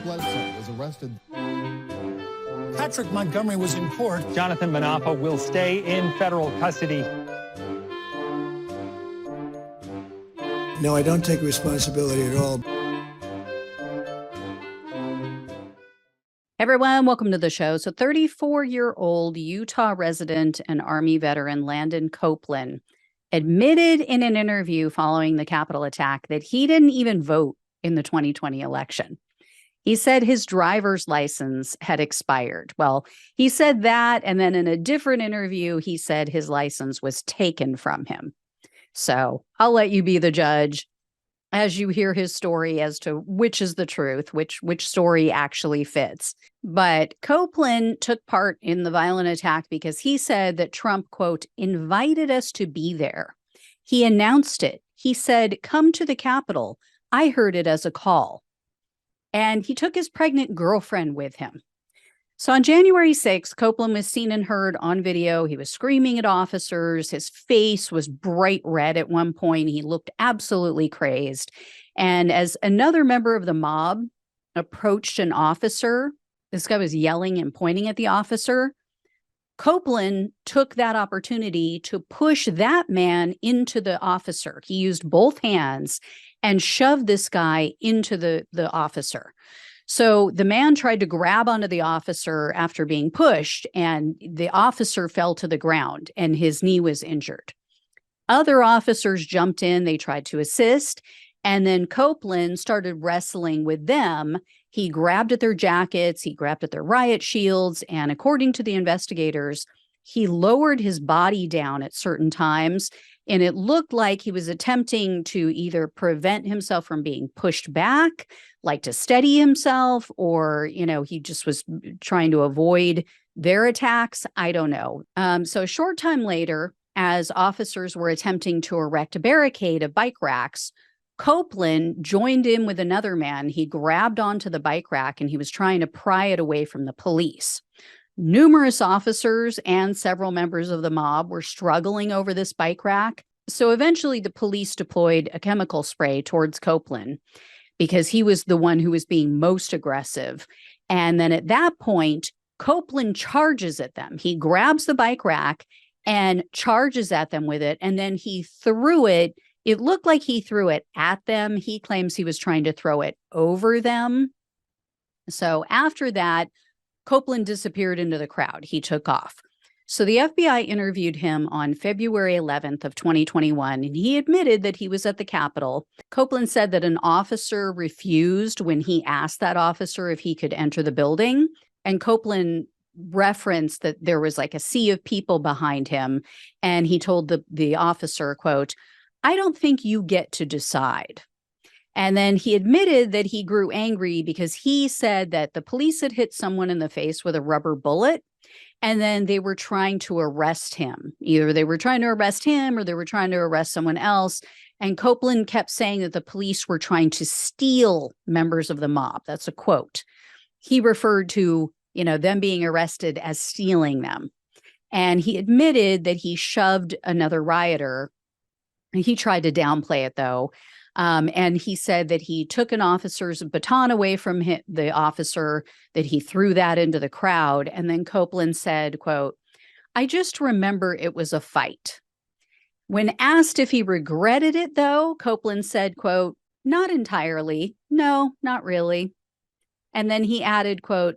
Bledsoe was arrested. Patrick Montgomery was in court. Jonathan Manapa will stay in federal custody. No, I don't take responsibility at all. Everyone, welcome to the show. So 34-year-old Utah resident and Army veteran Landon Copeland admitted in an interview following the Capitol attack that he didn't even vote in the 2020 election. He said his driver's license had expired. Well, he said that, and then in a different interview, he said his license was taken from him. So I'll let you be the judge as you hear his story as to which is the truth, which story actually fits. But Copeland took part in the violent attack because he said that Trump, quote, invited us to be there. He announced it. He said, come to the Capitol. I heard it as a call. And he took his pregnant girlfriend with him. So on January 6th, Copeland was seen and heard on video. He was screaming at officers. His face was bright red at one point. He looked absolutely crazed. And as another member of the mob approached an officer, this guy was yelling and pointing at the officer. Copeland took that opportunity to push that man into the officer. He used both hands and shoved this guy into the officer. So the man tried to grab onto the officer after being pushed, and the officer fell to the ground and his knee was injured. Other officers jumped in. They tried to assist. And then Copeland started wrestling with them. He grabbed at their jackets. He grabbed at their riot shields. And according to the investigators, he lowered his body down at certain times. And it looked like he was attempting to either prevent himself from being pushed back, like to steady himself, or, he just was trying to avoid their attacks. I don't know. So a short time later, as officers were attempting to erect a barricade of bike racks, Copeland joined in with another man. He grabbed onto the bike rack and he was trying to pry it away from the police. Numerous officers and several members of the mob were struggling over this bike rack. So eventually the police deployed a chemical spray towards Copeland because he was the one who was being most aggressive. And then at that point, Copeland charges at them. He grabs the bike rack and charges at them with it. And then he threw it. It looked like he threw it at them. He claims he was trying to throw it over them. So after that, Copeland disappeared into the crowd. He took off. So the FBI interviewed him on February 11th of 2021, and he admitted that he was at the Capitol. Copeland said that an officer refused when he asked that officer if he could enter the building. And Copeland referenced that there was like a sea of people behind him. And he told the officer, quote, I don't think you get to decide. And then he admitted that he grew angry because he said that the police had hit someone in the face with a rubber bullet, and then they were trying to arrest him. Either they were trying to arrest him or they were trying to arrest someone else. And Copeland kept saying that the police were trying to steal members of the mob. That's a quote. He referred to, them being arrested as stealing them. And he admitted that he shoved another rioter. He tried to downplay it, though. And he said that he took an officer's baton away from the officer, that he threw that into the crowd. And then Copeland said, quote, I just remember it was a fight. When asked if he regretted it, though, Copeland said, quote, not entirely. No, not really. And then he added, quote,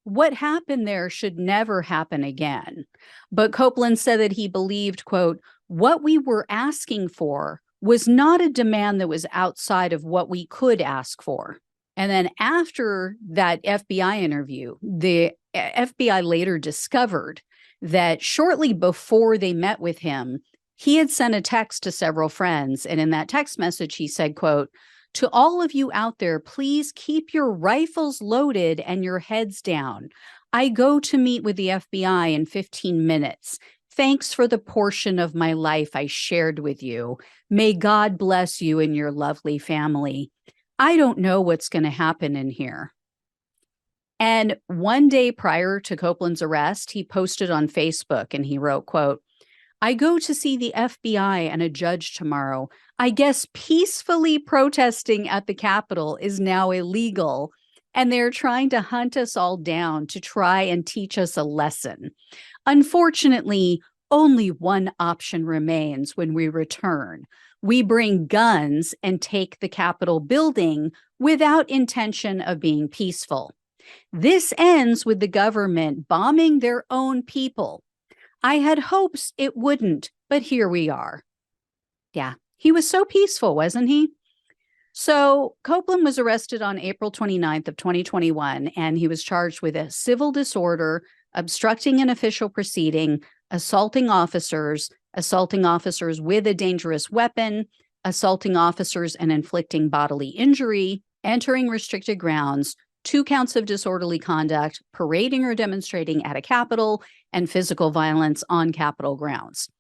what happened there should never happen again. But Copeland said that he believed, quote, what we were asking for was not a demand that was outside of what we could ask for. And then after that FBI interview, the FBI later discovered that shortly before they met with him, he had sent a text to several friends. And in that text message, he said, quote, to all of you out there, please keep your rifles loaded and your heads down. I go to meet with the FBI in 15 minutes. Thanks for the portion of my life I shared with you. May God bless you and your lovely family. I don't know what's going to happen in here. And one day prior to Copeland's arrest, he posted on Facebook and he wrote, quote, I go to see the FBI and a judge tomorrow. I guess peacefully protesting at the Capitol is now illegal. and they're trying to hunt us all down to try and teach us a lesson. Unfortunately, only one option remains when we return. We bring guns and take the Capitol building without intention of being peaceful. This ends with the government bombing their own people. I had hopes it wouldn't, but here we are. Yeah, he was so peaceful, wasn't he? So Copeland was arrested on April 29th of 2021, and he was charged with a civil disorder, obstructing an official proceeding, assaulting officers with a dangerous weapon, assaulting officers and inflicting bodily injury, entering restricted grounds, 2 counts of disorderly conduct, parading or demonstrating at a Capitol, and physical violence on Capitol grounds.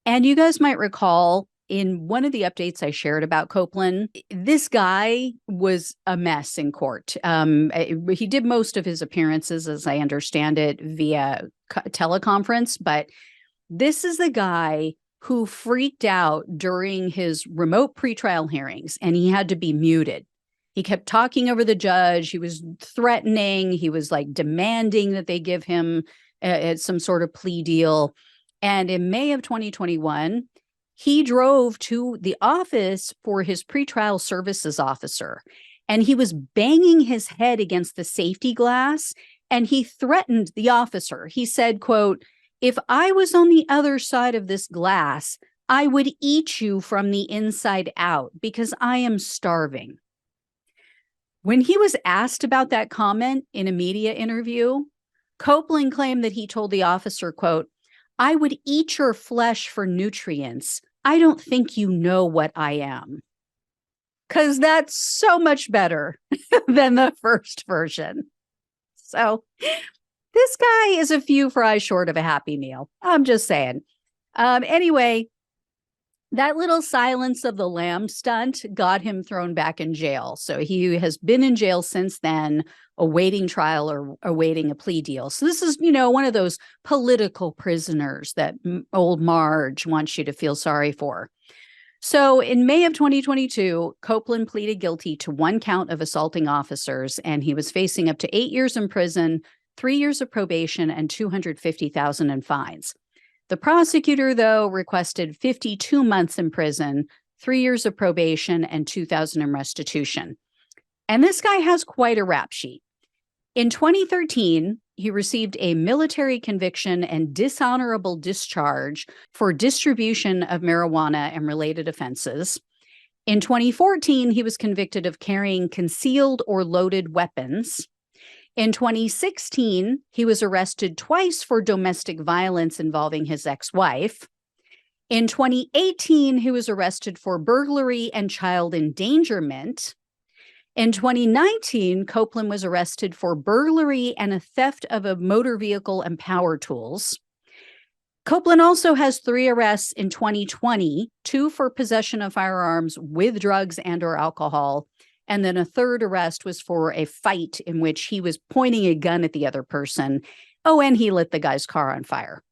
And you guys might recall in one of the updates I shared about Copeland, this guy was a mess in court. He did most of his appearances, as I understand it, via teleconference, but this is the guy who freaked out during his remote pretrial hearings, and he had to be muted. He kept talking over the judge. He was threatening. He was like demanding that they give him some sort of plea deal. And in May of 2021, he drove to the office for his pretrial services officer, and he was banging his head against the safety glass, and he threatened the officer. He said, quote, "If I was on the other side of this glass, I would eat you from the inside out because I am starving." When he was asked about that comment in a media interview, Copeland claimed that he told the officer, quote, "I would eat your flesh for nutrients. I don't think you know what I am." Because that's so much better than the first version. So this guy is a few fries short of a Happy Meal. I'm just saying. Anyway, that little Silence of the Lamb stunt got him thrown back in jail. So he has been in jail since then, awaiting trial or awaiting a plea deal. So this is, one of those political prisoners that old Marge wants you to feel sorry for. So in May of 2022, Copeland pleaded guilty to 1 count of assaulting officers, and he was facing up to 8 years in prison, 3 years of probation, and $250,000 in fines. The prosecutor, though, requested 52 months in prison, 3 years of probation, and $2,000 in restitution. And this guy has quite a rap sheet. In 2013, he received a military conviction and dishonorable discharge for distribution of marijuana and related offenses. In 2014, he was convicted of carrying concealed or loaded weapons. In 2016, he was arrested twice for domestic violence involving his ex-wife. In 2018, he was arrested for burglary and child endangerment. In 2019, Copeland was arrested for burglary and a theft of a motor vehicle and power tools. Copeland also has 3 arrests in 2020, 2 for possession of firearms with drugs and or alcohol. And then a 3rd arrest was for a fight in which he was pointing a gun at the other person. Oh, and he lit the guy's car on fire.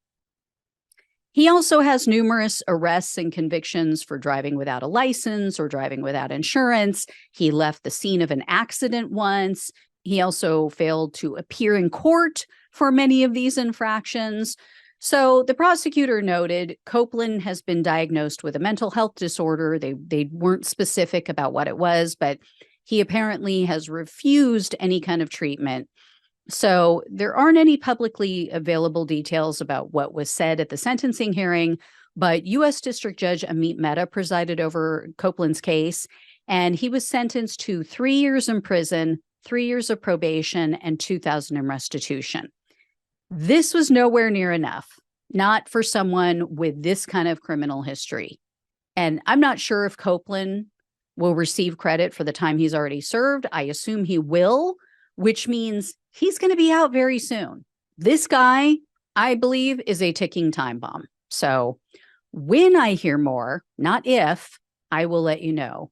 He also has numerous arrests and convictions for driving without a license or driving without insurance. He left the scene of an accident once. He also failed to appear in court for many of these infractions. So the prosecutor noted Copeland has been diagnosed with a mental health disorder. They weren't specific about what it was, but he apparently has refused any kind of treatment. So there aren't any publicly available details about what was said at the sentencing hearing, but U.S. District Judge Amit Mehta presided over Copeland's case, and he was sentenced to 3 years in prison, 3 years of probation, and $2,000 in restitution. This was nowhere near enough, not for someone with this kind of criminal history. And I'm not sure if Copeland will receive credit for the time he's already served. I assume he will, which means he's going to be out very soon. This guy, I believe, is a ticking time bomb. So when I hear more, not if, I will let you know.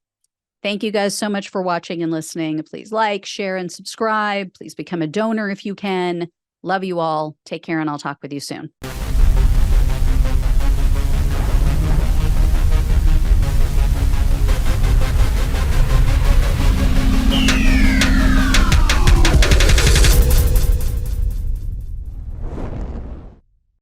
Thank you guys so much for watching and listening. Please like, share, and subscribe. Please become a donor if you can. Love you all. Take care, and I'll talk with you soon.